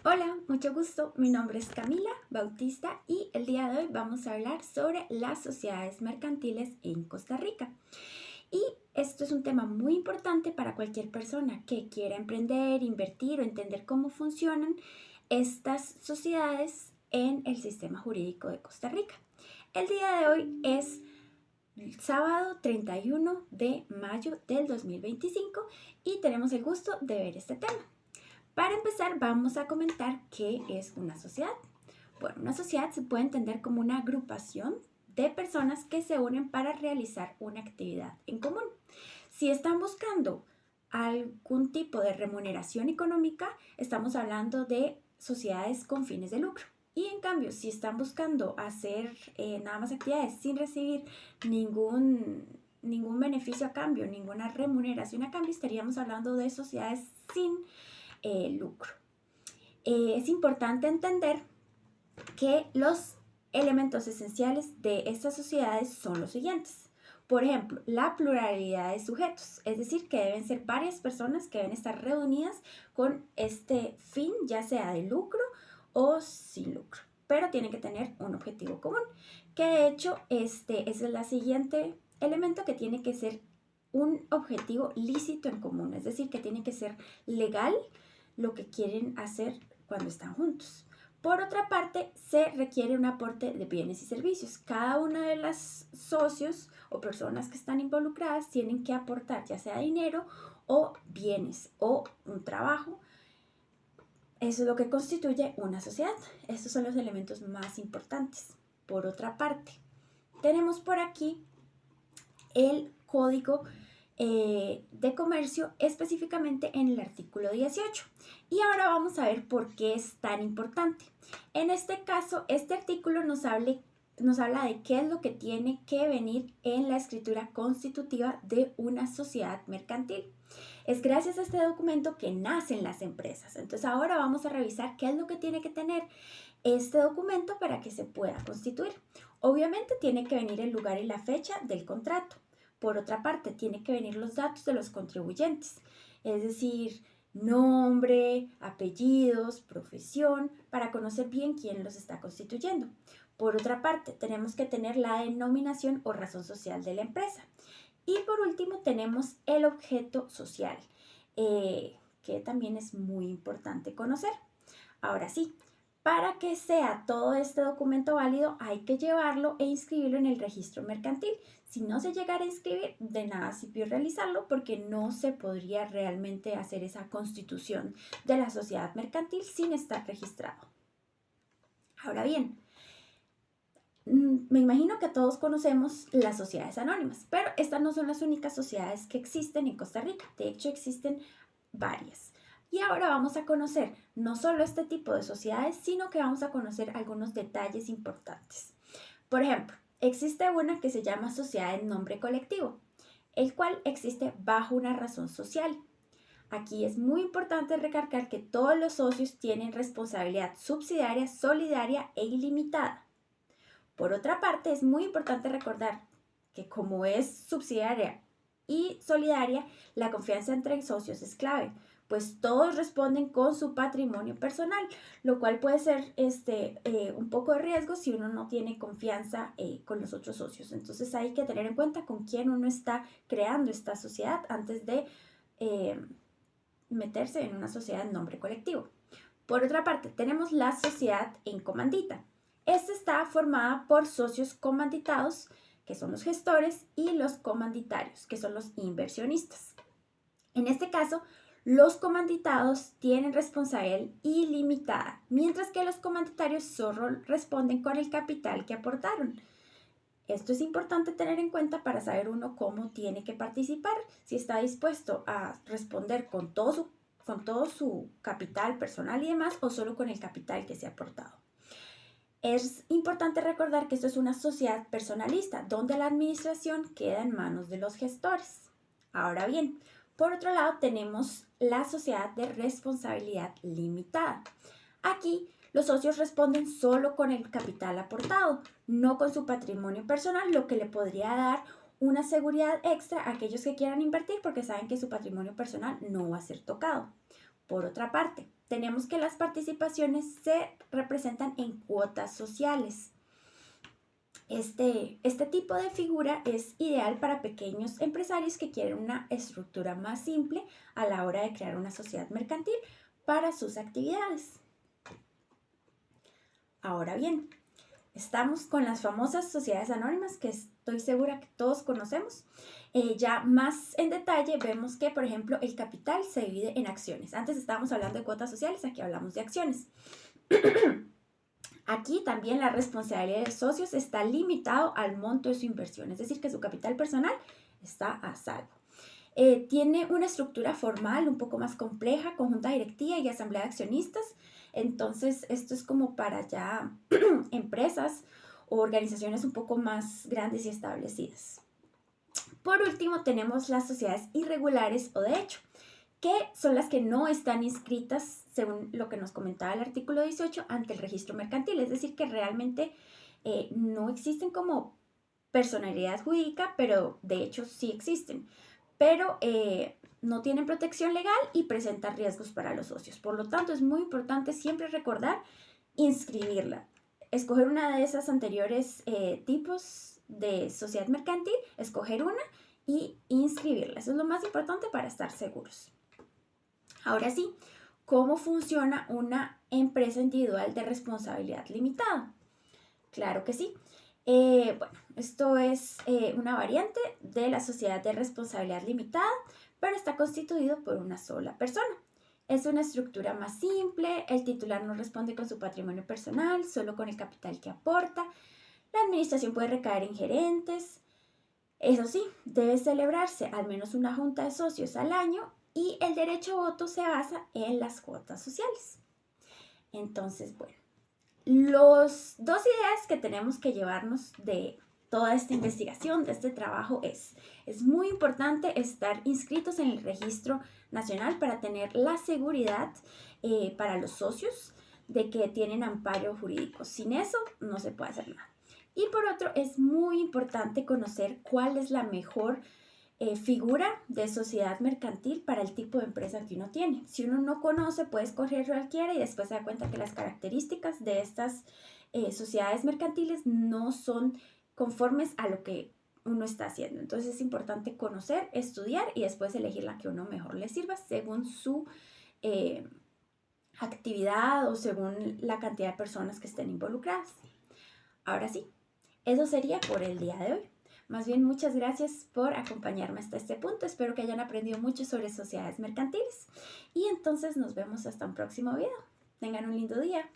Hola, mucho gusto. Mi nombre es Camila Bautista y el día de hoy vamos a hablar sobre las sociedades mercantiles en Costa Rica. Y esto es un tema muy importante para cualquier persona que quiera emprender, invertir o entender cómo funcionan estas sociedades en el sistema jurídico de Costa Rica. El día de hoy es sábado 31 de mayo del 2025 y tenemos el gusto de ver este tema. Para empezar, vamos a comentar qué es una sociedad. Bueno, una sociedad se puede entender como una agrupación de personas que se unen para realizar una actividad en común. Si están buscando algún tipo de remuneración económica, estamos hablando de sociedades con fines de lucro. Y en cambio, si están buscando hacer nada más actividades sin recibir ningún beneficio a cambio, ninguna remuneración a cambio, estaríamos hablando de sociedades sin lucro. Es importante entender que los elementos esenciales de estas sociedades son los siguientes. Por ejemplo, la pluralidad de sujetos, es decir, que deben ser varias personas que deben estar reunidas con este fin, ya sea de lucro o sin lucro, pero tienen que tener un objetivo común, que de hecho ese es el siguiente elemento, que tiene que ser un objetivo lícito en común, es decir, que tiene que ser legal lo que quieren hacer cuando están juntos. Por otra parte, se requiere un aporte de bienes y servicios. Cada una de las socios o personas que están involucradas tienen que aportar ya sea dinero o bienes o un trabajo. Eso es lo que constituye una sociedad. Estos son los elementos más importantes. Por otra parte, tenemos por aquí el código de comercio, específicamente en el artículo 18. Y ahora vamos a ver por qué es tan importante. En este caso, este artículo nos habla de qué es lo que tiene que venir en la escritura constitutiva de una sociedad mercantil. Es gracias a este documento que nacen las empresas. Entonces ahora vamos a revisar qué es lo que tiene que tener este documento para que se pueda constituir. Obviamente tiene que venir el lugar y la fecha del contrato. Por otra parte, tiene que venir los datos de los contribuyentes, es decir, nombre, apellidos, profesión, para conocer bien quién los está constituyendo. Por otra parte, tenemos que tener la denominación o razón social de la empresa. Y por último, tenemos el objeto social, que también es muy importante conocer. Ahora sí, para que sea todo este documento válido, hay que llevarlo e inscribirlo en el registro mercantil. Si no se llegara a inscribir, de nada sirvió realizarlo, porque no se podría realmente hacer esa constitución de la sociedad mercantil sin estar registrado. Ahora bien, me imagino que todos conocemos las sociedades anónimas, pero estas no son las únicas sociedades que existen en Costa Rica. De hecho, existen varias. Y ahora vamos a conocer no solo este tipo de sociedades, sino que vamos a conocer algunos detalles importantes. Por ejemplo, existe una que se llama sociedad en nombre colectivo, el cual existe bajo una razón social. Aquí es muy importante recalcar que todos los socios tienen responsabilidad subsidiaria, solidaria e ilimitada. Por otra parte, es muy importante recordar que como es subsidiaria y solidaria, la confianza entre socios es clave, pues todos responden con su patrimonio personal, lo cual puede ser un poco de riesgo si uno no tiene confianza con los otros socios. Entonces hay que tener en cuenta con quién uno está creando esta sociedad antes de meterse en una sociedad en nombre colectivo. Por otra parte, tenemos la sociedad en comandita. Esta está formada por socios comanditados, que son los gestores, y los comanditarios, que son los inversionistas. En este caso, los comanditados tienen responsabilidad ilimitada, mientras que los comanditarios solo responden con el capital que aportaron. Esto es importante tener en cuenta para saber uno cómo tiene que participar, si está dispuesto a responder con todo su capital personal y demás, o solo con el capital que se ha aportado. Es importante recordar que esto es una sociedad personalista, donde la administración queda en manos de los gestores. Ahora bien, por otro lado tenemos la sociedad de responsabilidad limitada. Aquí los socios responden solo con el capital aportado, no con su patrimonio personal, lo que le podría dar una seguridad extra a aquellos que quieran invertir porque saben que su patrimonio personal no va a ser tocado. Por otra parte, tenemos que las participaciones se representan en cuotas sociales. Este tipo de figura es ideal para pequeños empresarios que quieren una estructura más simple a la hora de crear una sociedad mercantil para sus actividades. Ahora bien, estamos con las famosas sociedades anónimas que estoy segura que todos conocemos. Ya más en detalle vemos que, por ejemplo, el capital se divide en acciones. Antes estábamos hablando de cuotas sociales, aquí hablamos de acciones. Aquí también la responsabilidad de socios está limitado al monto de su inversión, es decir, que su capital personal está a salvo. Tiene una estructura formal un poco más compleja, con junta directiva y asamblea de accionistas. Entonces, esto es como para ya empresas o organizaciones un poco más grandes y establecidas. Por último, tenemos las sociedades irregulares o de hecho, que son las que no están inscritas, según lo que nos comentaba el artículo 18, ante el registro mercantil. Es decir, que realmente no existen como personalidad jurídica, pero de hecho sí existen. Pero no tienen protección legal y presentan riesgos para los socios. Por lo tanto, es muy importante siempre recordar inscribirla. Escoger una de esas anteriores tipos de sociedad mercantil, escoger una y inscribirla. Eso es lo más importante para estar seguros. Ahora sí, ¿cómo funciona una empresa individual de responsabilidad limitada? Claro que sí. Bueno, esto es una variante de la sociedad de responsabilidad limitada, pero está constituido por una sola persona. Es una estructura más simple, el titular no responde con su patrimonio personal, solo con el capital que aporta. La administración puede recaer en gerentes. Eso sí, debe celebrarse al menos una junta de socios al año y el derecho a voto se basa en las cuotas sociales. Entonces, bueno, las dos ideas que tenemos que llevarnos de toda esta investigación, de este trabajo, es muy importante estar inscritos en el registro nacional para tener la seguridad para los socios de que tienen amparo jurídico. Sin eso no se puede hacer nada. Y por otro, es muy importante conocer cuál es la mejor figura de sociedad mercantil para el tipo de empresa que uno tiene. Si uno no conoce, puede escoger cualquiera y después se da cuenta que las características de estas sociedades mercantiles no son conformes a lo que uno está haciendo. Entonces es importante conocer, estudiar y después elegir la que a uno mejor le sirva según su actividad o según la cantidad de personas que estén involucradas. Ahora sí, eso sería por el día de hoy. Más bien, muchas gracias por acompañarme hasta este punto. Espero que hayan aprendido mucho sobre sociedades mercantiles. Y entonces nos vemos hasta un próximo video. Tengan un lindo día.